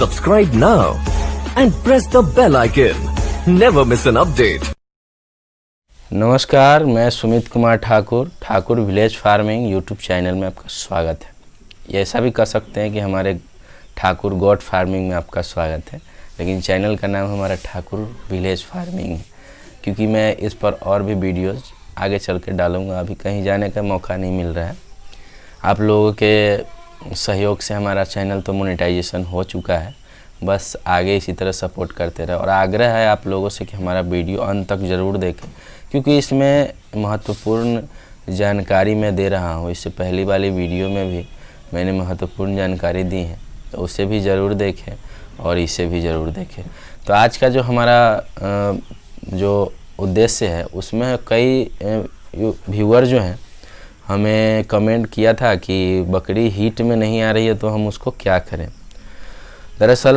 Subscribe now and press the bell icon. Never miss an update. नमस्कार, मैं Sumit Kumar Thakur village farming YouTube channel में आपका स्वागत है। ये ऐसा भी कह सकते हैं कि हमारे ठाकुर गॉड फार्मिंग में आपका स्वागत है, लेकिन चैनल का नाम हमारा ठाकुर विलेज फार्मिंग है, क्योंकि मैं इस पर और भी वीडियोस आगे चल के डालूँगा। अभी कहीं जाने का मौका नहीं मिल रहा है। आप लोगों के सहयोग से हमारा चैनल तो मोनेटाइजेशन हो चुका है, बस आगे इसी तरह सपोर्ट करते रहे। और आग्रह है आप लोगों से कि हमारा वीडियो अंत तक ज़रूर देखें, क्योंकि इसमें महत्वपूर्ण जानकारी मैं दे रहा हूँ। इससे पहली वाली वीडियो में भी मैंने महत्वपूर्ण जानकारी दी है, तो उसे भी ज़रूर देखें और इसे भी ज़रूर देखें। तो आज का जो हमारा जो उद्देश्य है, उसमें कई व्यूअर जो हैं हमें कमेंट किया था कि बकरी हीट में नहीं आ रही है तो हम उसको क्या करें। दरअसल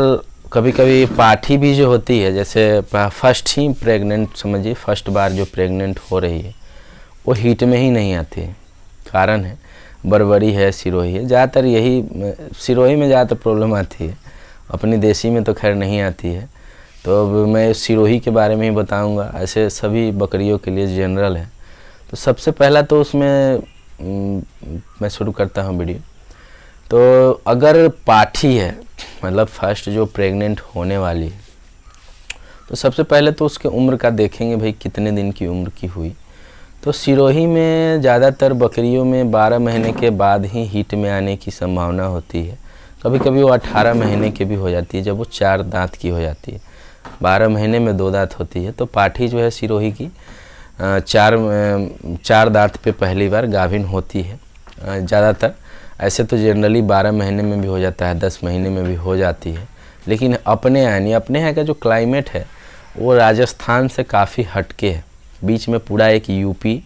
कभी कभी पाठी भी जो होती है, जैसे फर्स्ट ही प्रेग्नेंट समझिए, फर्स्ट बार जो प्रेग्नेंट हो रही है वो हीट में ही नहीं आती है। कारण है बरबरी है, सिरोही है, ज़्यादातर यही सिरोही में ज़्यादातर प्रॉब्लम आती है। अपनी देसी में तो खैर नहीं आती है। तो अब मैं सिरोही के बारे में ही बताऊंगा, ऐसे सभी बकरियों के लिए जनरल है। तो सबसे पहला तो उसमें मैं शुरू करता हूँ वीडियो। तो अगर पाठी है, मतलब फर्स्ट जो प्रेग्नेंट होने वाली है, तो सबसे पहले तो उसके उम्र का देखेंगे, भाई कितने दिन की उम्र की हुई। तो सिरोही में ज़्यादातर बकरियों में 12 महीने के बाद ही हीट में आने की संभावना होती है। कभी कभी वो 18 महीने के भी हो जाती है, जब वो 4 दांत की हो जाती है। 12 महीने में 2 दांत होती है। तो पाठी जो है सिरोही की 4 दांत पे पहली बार गाभिन होती है। ज़्यादातर ऐसे तो जनरली 12 महीने में भी हो जाता है, 10 महीने में भी हो जाती है। लेकिन अपने यहाँ का जो क्लाइमेट है वो राजस्थान से काफ़ी हटके है। बीच में पूरा एक यूपी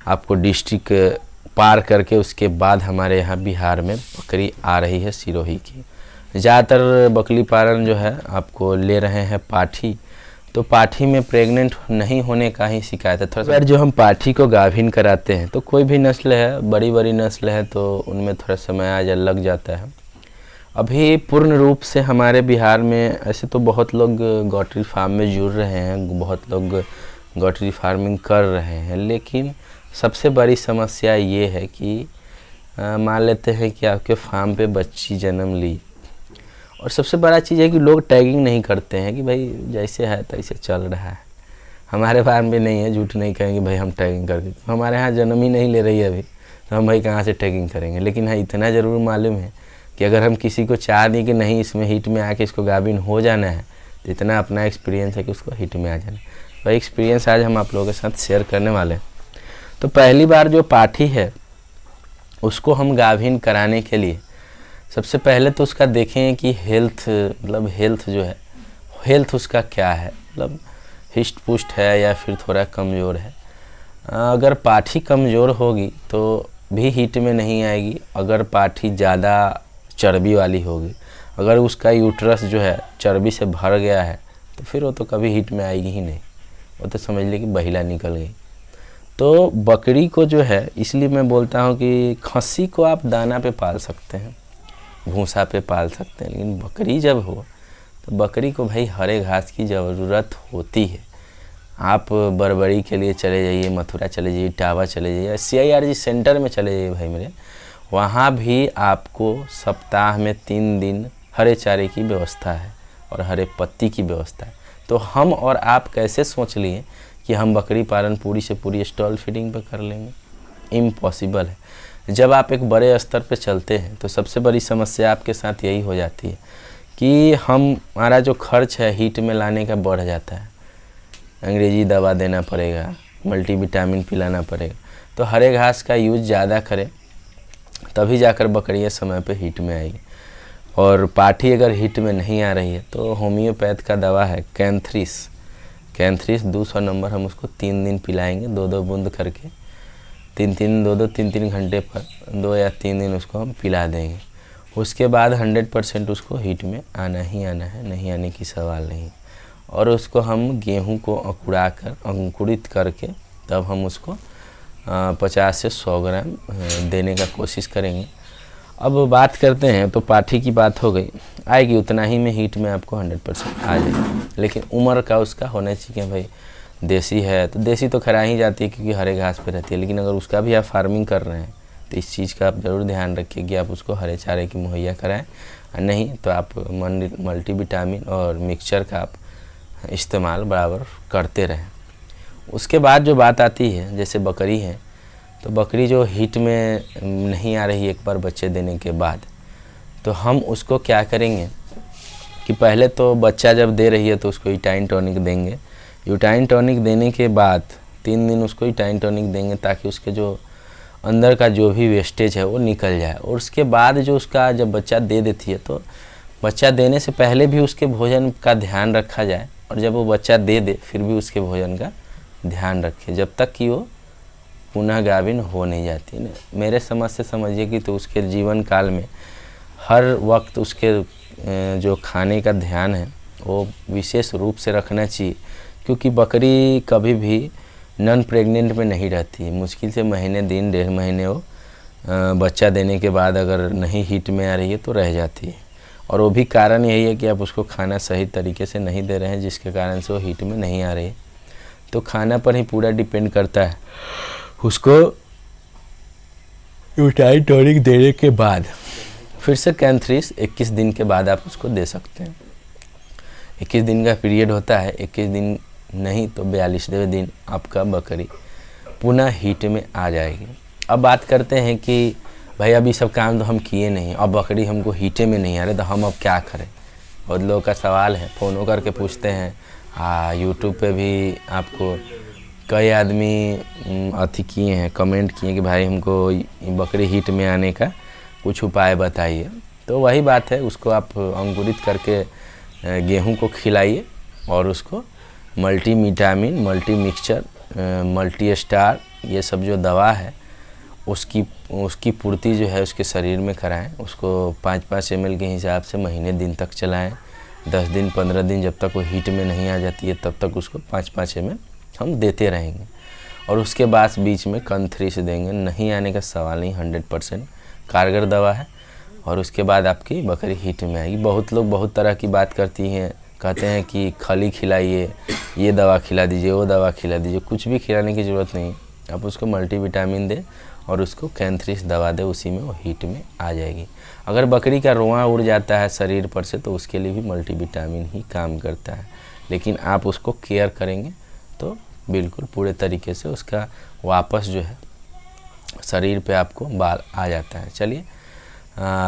आपको डिस्ट्रिक्ट पार करके उसके बाद हमारे यहाँ बिहार में बकरी आ रही है सिरोही की। ज़्यादातर बकरी पालन जो है आपको ले रहे हैं पाठी। तो पाठी में प्रेग्नेंट नहीं होने का ही शिकायत है। थोड़ा जो हम पाठी को गाभिन कराते हैं, तो कोई भी नस्ल है, बड़ी नस्ल है, तो उनमें थोड़ा समय आज लग जाता है। अभी पूर्ण रूप से हमारे बिहार में ऐसे तो बहुत लोग गॉटरी फार्म में जुड़ रहे हैं, बहुत लोग गॉटरी फार्मिंग कर रहे हैं, लेकिन सबसे बड़ी समस्या ये है कि मान लेते हैं कि आपके फार्म पे बच्ची जन्म ली, और सबसे बड़ा चीज़ है कि लोग टैगिंग नहीं करते हैं कि भाई जैसे है तैसे चल रहा है। हमारे फार्म में नहीं है, झूठ नहीं कहेंगे भाई हम टैगिंग करके, हमारे यहाँ जन्म ही नहीं ले रही है अभी, तो हम भाई कहाँ से टैगिंग करेंगे। लेकिन हाँ, इतना ज़रूर मालूम है कि अगर हम किसी को चाह दें कि नहीं इसमें हीट में आके इसको गाभिन हो जाना है, तो इतना अपना एक्सपीरियंस है कि उसको हीट में आ जाना है। वही एक्सपीरियंस आज हम आप लोगों के साथ शेयर करने वाले हैं। तो पहली बार जो पाठी है उसको हम गाभिन कराने के लिए सबसे पहले तो उसका देखें कि हेल्थ, मतलब हेल्थ जो है, हेल्थ उसका क्या है, मतलब हिस्ट पुष्ट है या फिर थोड़ा कमज़ोर है। अगर पाठी कमज़ोर होगी तो भी हीट में नहीं आएगी। अगर पाठी ज़्यादा चर्बी वाली होगी, अगर उसका यूट्रस जो है चर्बी से भर गया है, तो फिर वो तो कभी हीट में आएगी ही नहीं, वो तो समझ ली कि बहिला निकल गई। तो बकरी को जो है, इसलिए मैं बोलता हूँ कि खस्सी को आप दाना पे पाल सकते हैं, भूसा पे पाल सकते हैं, लेकिन बकरी जब हो तो बकरी को भाई हरे घास की ज़रूरत होती है। आप बरबरी के लिए चले जाइए, मथुरा चले जाइए, टावा चले जाइए, CIRG सेंटर में चले जाइए भाई मेरे, वहाँ भी आपको सप्ताह में 3 दिन हरे चारे की व्यवस्था है और हरे पत्ती की व्यवस्था है। तो हम और आप कैसे सोच लिए कि हम बकरी पालन पूरी से पूरी स्टॉल फीडिंग पे कर लेंगे? इम्पॉसिबल है। जब आप एक बड़े स्तर पे चलते हैं तो सबसे बड़ी समस्या आपके साथ यही हो जाती है कि हमारा जो खर्च है हीट में लाने का बढ़ जाता है। अंग्रेजी दवा देना पड़ेगा, मल्टीविटामिन पिलाना पड़ेगा। तो हरे घास का यूज़ ज़्यादा करें, तभी जाकर बकरियाँ समय पे हीट में आएगी। और पाठी अगर हीट में नहीं आ रही है तो होम्योपैथ का दवा है कैंथ्रिस 200 नंबर, हम उसको 3 दिन पिलाएंगे, 2-2 बूंद करके, 3-3 घंटे पर 2 या 3 दिन उसको हम पिला देंगे। उसके बाद 100% उसको हीट में आना ही आना है, नहीं आने की सवाल नहीं। और उसको हम गेहूं को अंकुरित करके तब हम उसको 50 से 100 ग्राम देने का कोशिश करेंगे। अब बात करते हैं, तो पाठी की बात हो गई, आएगी उतना ही में हीट में आपको 100% आ जाएगी। लेकिन उम्र का उसका होना चाहिए भाई, देसी है तो देसी तो खरा ही जाती है क्योंकि हरे घास पे रहती है। लेकिन अगर उसका भी आप फार्मिंग कर रहे हैं तो इस चीज़ का आप ज़रूर ध्यान रखिए कि आप उसको हरे चारे की मुहैया कराएं, और नहीं तो आप मल्टीविटामिन और मिक्सचर का आप इस्तेमाल बराबर करते रहें। उसके बाद जो बात आती है, जैसे बकरी है, तो बकरी जो हीट में नहीं आ रही एक बार बच्चे देने के बाद, तो हम उसको क्या करेंगे कि पहले तो बच्चा जब दे रही है तो उसको यूटाइन टॉनिक देंगे। यूटाइन टॉनिक देने के बाद 3 दिन उसको यूटाइन टॉनिक देंगे ताकि उसके जो अंदर का जो भी वेस्टेज है वो निकल जाए। और उसके बाद जो उसका जब बच्चा दे देती है तो बच्चा देने से पहले भी उसके भोजन का ध्यान रखा जाए, और जब वो बच्चा दे दे फिर भी उसके भोजन का ध्यान रखें जब तक कि वो पुनः गाभिन हो नहीं जाती है। मेरे समझ से समझिए कि तो उसके जीवन काल में हर वक्त उसके जो खाने का ध्यान है वो विशेष रूप से रखना चाहिए, क्योंकि बकरी कभी भी नॉन प्रेग्नेंट में नहीं रहती है। मुश्किल से महीने दिन 1.5 महीने वो बच्चा देने के बाद अगर नहीं हीट में आ रही है तो रह जाती है। और वो भी कारण यही है कि आप उसको खाना सही तरीके से नहीं दे रहे हैं, जिसके कारण से वो हीट में नहीं आ रही है। तो खाना पर ही पूरा डिपेंड करता है। उसको यूटाइन टॉनिक देने के बाद फिर से कैंथ्रिस 21 दिन के बाद आप उसको दे सकते हैं। 21 दिन का पीरियड होता है, 21 दिन नहीं तो 42वें दिन आपका बकरी पुनः हीट में आ जाएगी। अब बात करते हैं कि भाई अभी सब काम तो हम किए नहीं, अब बकरी हमको हीटे में नहीं आ रहे तो हम अब क्या करें। बहुत लोगों का सवाल है, फ़ोनों करके पूछते हैं। यूट्यूब पे भी आपको कई आदमी अथी किए हैं, कमेंट किए कि भाई हमको बकरी हीट में आने का कुछ उपाय बताइए। तो वही बात है, उसको आप अंकुरित करके गेहूं को खिलाइए और उसको multivitamin, multi mixture, multi star, ये सब जो दवा है उसकी पूर्ति जो है उसके शरीर में कराएं। उसको 5-5 ml के हिसाब से महीने दिन तक चलाएं। 10 दिन 15 दिन जब तक वो हीट में नहीं आ जाती है तब तक उसको 5-5 ml हम देते रहेंगे। और उसके बाद बीच में कैंथ्रिस देंगे, नहीं आने का सवाल नहीं, 100% कारगर दवा है। और उसके बाद आपकी बकरी हीट में आएगी। बहुत लोग बहुत तरह की बात करती हैं, कहते हैं कि खली खिलाइए, ये दवा खिला दीजिए, वो दवा खिला दीजिए। कुछ भी खिलाने की ज़रूरत नहीं, आप उसको मल्टीविटामिन दें और उसको कैंथ्रिस दवा दें, उसी में वो हीट में आ जाएगी। अगर बकरी का रोआं उड़ जाता है शरीर पर से तो उसके लिए भी मल्टीविटामिन ही काम करता है। लेकिन आप उसको केयर करेंगे तो बिल्कुल पूरे तरीके से उसका वापस जो है शरीर पे आपको बाल आ जाता है। चलिए,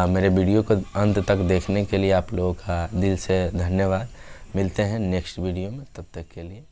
मेरे वीडियो को अंत तक देखने के लिए आप लोगों का दिल से धन्यवाद। मिलते हैं नेक्स्ट वीडियो में, तब तक के लिए।